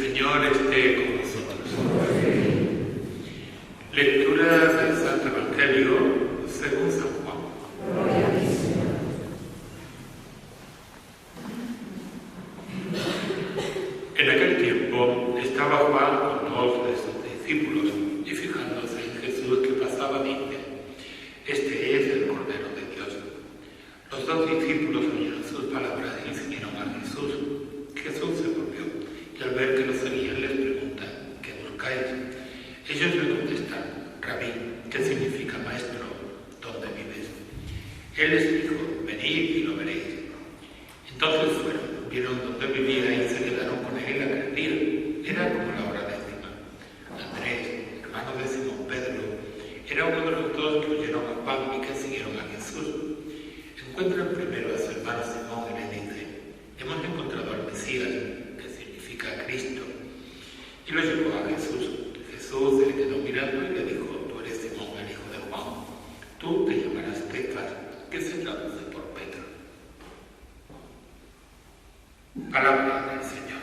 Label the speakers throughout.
Speaker 1: Señor esté con nosotros. Lectura del Santo Evangelio según San Juan. En aquel tiempo estaba Juan con dos de sus discípulos y fijándose en Jesús que pasaba, dice: Este es el Cordero de Dios. Los dos discípulos oyeron sus palabras y siguieron a Jesús. Jesús se volvió y al ver que lo seguían les pregunta: ¿Qué buscáis? Ellos le contestan: Rabí, que significa maestro, ¿dónde vives? Él les dijo: venid y lo veréis. Entonces fueron, vieron dónde vivía y se quedaron con él a creer. Era como la hora décima. Andrés, hermano de Simón Pedro, era uno de los dos que oyeron a Juan y que siguieron a Jesús. Encuentran primero a su hermano Simón y le dice: hemos encontrado al Mesías, que significa Cristo. Y lo llevó a Jesús. Jesús se le quedó mirando y le dijo: tú eres Simón, el hijo de Juan. Tú te llamarás Cefas, que se traduce por Pedro. Palabra del Señor.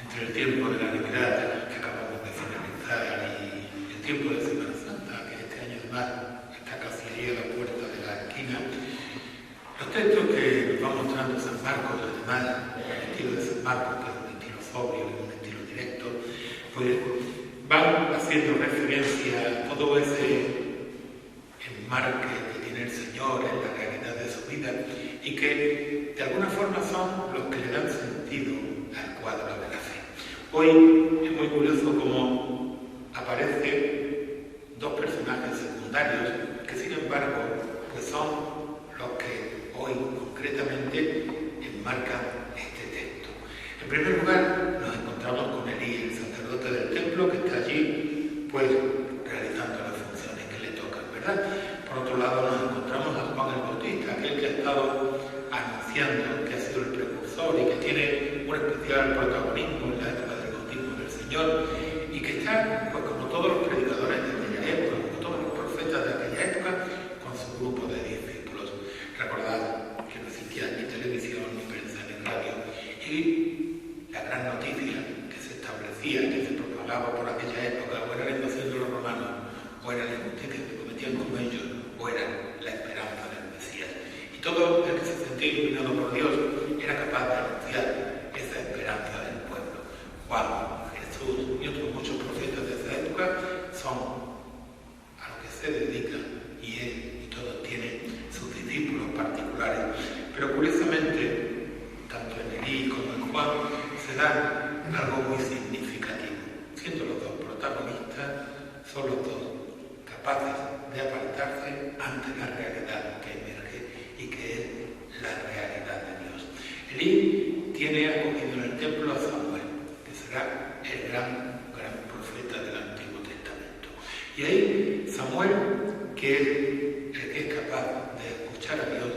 Speaker 1: Entre el tiempo de la Navidad que acabamos de finalizar y el tiempo de Semana Santa, que este año además está casi ahí a la puerta de la esquina, los textos que nos va mostrando San Marcos, además el estilo de San Marcos, que es un estilo sobrio y un estilo directo, pues van haciendo referencia a todo ese enmarque que tiene el Señor en la realidad de su vida y que de alguna forma son los que le dan sentido al cuadro de la fe. Hoy es muy curioso cómo aparecen dos personajes secundarios que sin embargo pues son los que hoy concretamente enmarcan este texto. En primer lugar nos encontramos con Elí, el sacerdote del templo, que está allí pues realizando las funciones que le tocan, ¿verdad? Por otro lado nos encontramos a Juan el Bautista, aquel que ha estado anunciando, que ha sido el precursor y que tiene un especial protagonismo en la época del bautismo del Señor y que está, pues como todos los predicadores de aquella época, como todos los profetas de aquella época, con su grupo de discípulos. Recordad que no existía ni televisión, ni prensa, ni radio, y la gran noticia que se establecía, que se propagaba por aquella época, o era la invasión de los romanos, o era la injusticia que cometían con ellos, o era la esperanza del Mesías. Y todo el que se sentía iluminado por Dios era capaz de anunciar esa esperanza del pueblo. Juan, Jesús y otros muchos profetas de esa época son a lo que se dedican, y él y todos tienen sus discípulos particulares. Pero curiosamente, tanto en Elí como en Juan se da algo muy significativo. Siendo los dos protagonistas, son los dos capaces de apartarse ante la realidad que emerge y que es la realidad de Dios. Elí tiene acogido en el templo a Samuel, que será el gran profeta del Antiguo Testamento. Y ahí Samuel, que es el que es capaz de escuchar a Dios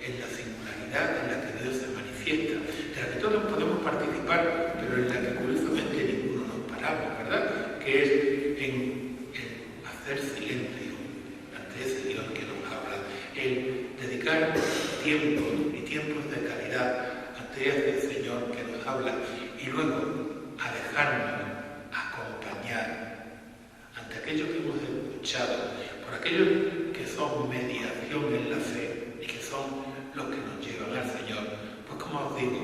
Speaker 1: en la singularidad en la que Dios se manifiesta, de la que todos podemos participar, pero en la que curiosamente ninguno nos paramos, ¿verdad? Que es en hacer silencio ante ese Dios que nos habla, el dedicar tiempo y tiempos de calidad ante ese Señor que nos habla y luego a dejarnos acompañar ante aquellos que hemos escuchado, por aquellos que son mediación en la fe y que son los que nos llevan al Señor. Pues como os digo,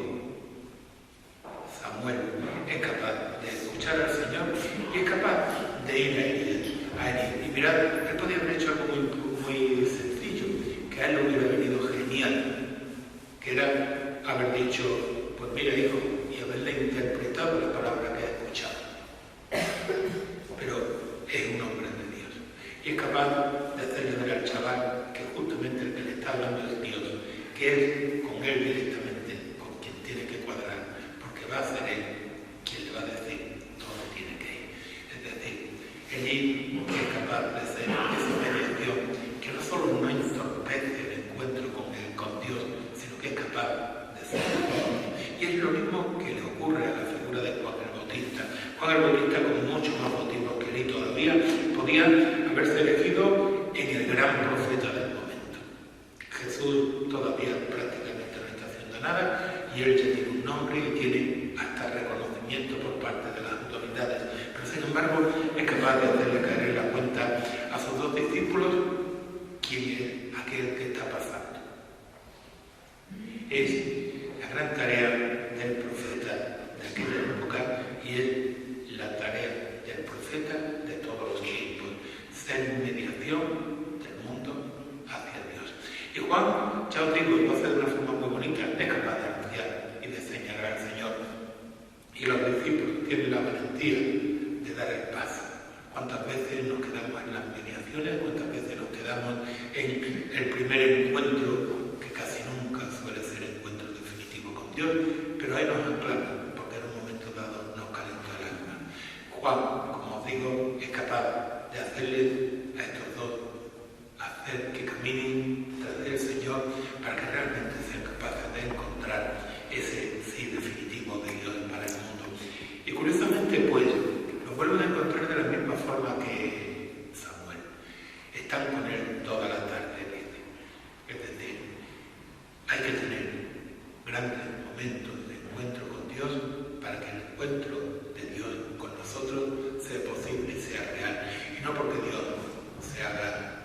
Speaker 1: Samuel es capaz de escuchar al Señor y es capaz de ir a Elí. Y mirad, él podía haber hecho algo muy sencillo, que a él le hubiera venido genial, que era haber dicho: pues mira, hijo, y haberle interpretado la palabra que ha escuchado. Pero es un hombre de Dios y es capaz de hacerle ver al chaval que justamente el que le está hablando es Dios, que es con él directamente con quien tiene que cuadrar, porque va a ser él quien le va a decir dónde tiene que ir. Es decir, Elí es capaz de ser esa mediación Juan el Bautista, con muchos más motivos que él todavía, podía haberse elegido en el gran profeta del momento. Jesús todavía prácticamente no está haciendo nada y él ya tiene un nombre y tiene hasta reconocimiento por parte de las autoridades. Pero sin embargo es capaz de hacerle caer en la cuenta a sus dos discípulos quién es aquel que está pasando. Es la gran tarea del profeta de aquella época y es la tarea del profeta de todos los tiempos, ser mediación del mundo hacia Dios. Y Juan, ya os digo, lo hace de una forma muy bonita, es capaz de anunciar y de señalar al Señor. Y los discípulos tienen la valentía de dar el paso. ¿Cuántas veces nos quedamos en las mediaciones? ¿Cuántas veces nos quedamos en el primer encuentro, que casi nunca suele ser encuentro definitivo con Dios? Pero ahí nos anclamos, porque en un momento dado nos calentó el alma. Juan, como os digo, es capaz de hacerles a estos dos hacer que caminen tras el Señor para que realmente sean capaces de encontrar ese sí definitivo de Dios para el mundo. Y curiosamente, pues, lo vuelven a encontrar de la misma forma que Samuel. Están con él toda la tarde, dice. Es decir, hay que tener grandes momentos de encuentro con Dios para que el encuentro de Dios con nosotros sea posible y sea real. Y no porque Dios se haga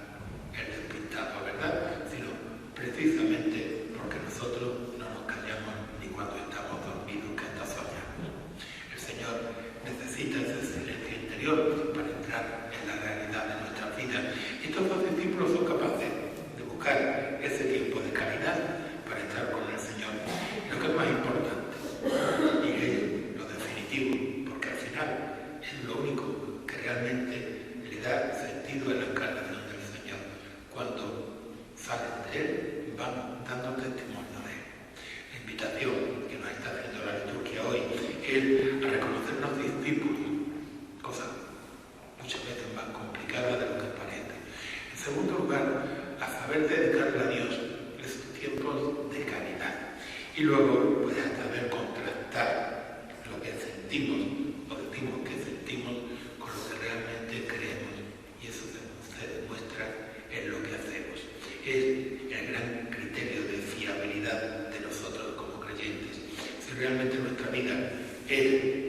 Speaker 1: el despistado, ¿verdad? Sino precisamente porque nosotros no nos callamos ni cuando estamos dormidos, que está soñando. El Señor necesita ese silencio interior para entrar en la realidad de nuestra vida. Y estos dos discípulos son capaces de buscar ese tiempo de calidad para estar con el Señor. Lo que es más importante, y es lo definitivo, porque al final es lo único que realmente le da sentido a la encarnación del Señor. Cuando salen de Él, van dando testimonio de Él. La invitación que nos está haciendo la liturgia hoy es a reconocernos discípulos, cosa muchas veces más complicada de lo que parece. En segundo lugar, a saber dedicarle a Dios esos tiempos de caridad. Y luego, pues, a saber contrastar lo que sentimos o decimos que sentimos con lo que realmente creemos. Y eso se demuestra en lo que hacemos. Es el gran criterio de fiabilidad de nosotros como creyentes. Si realmente nuestra vida es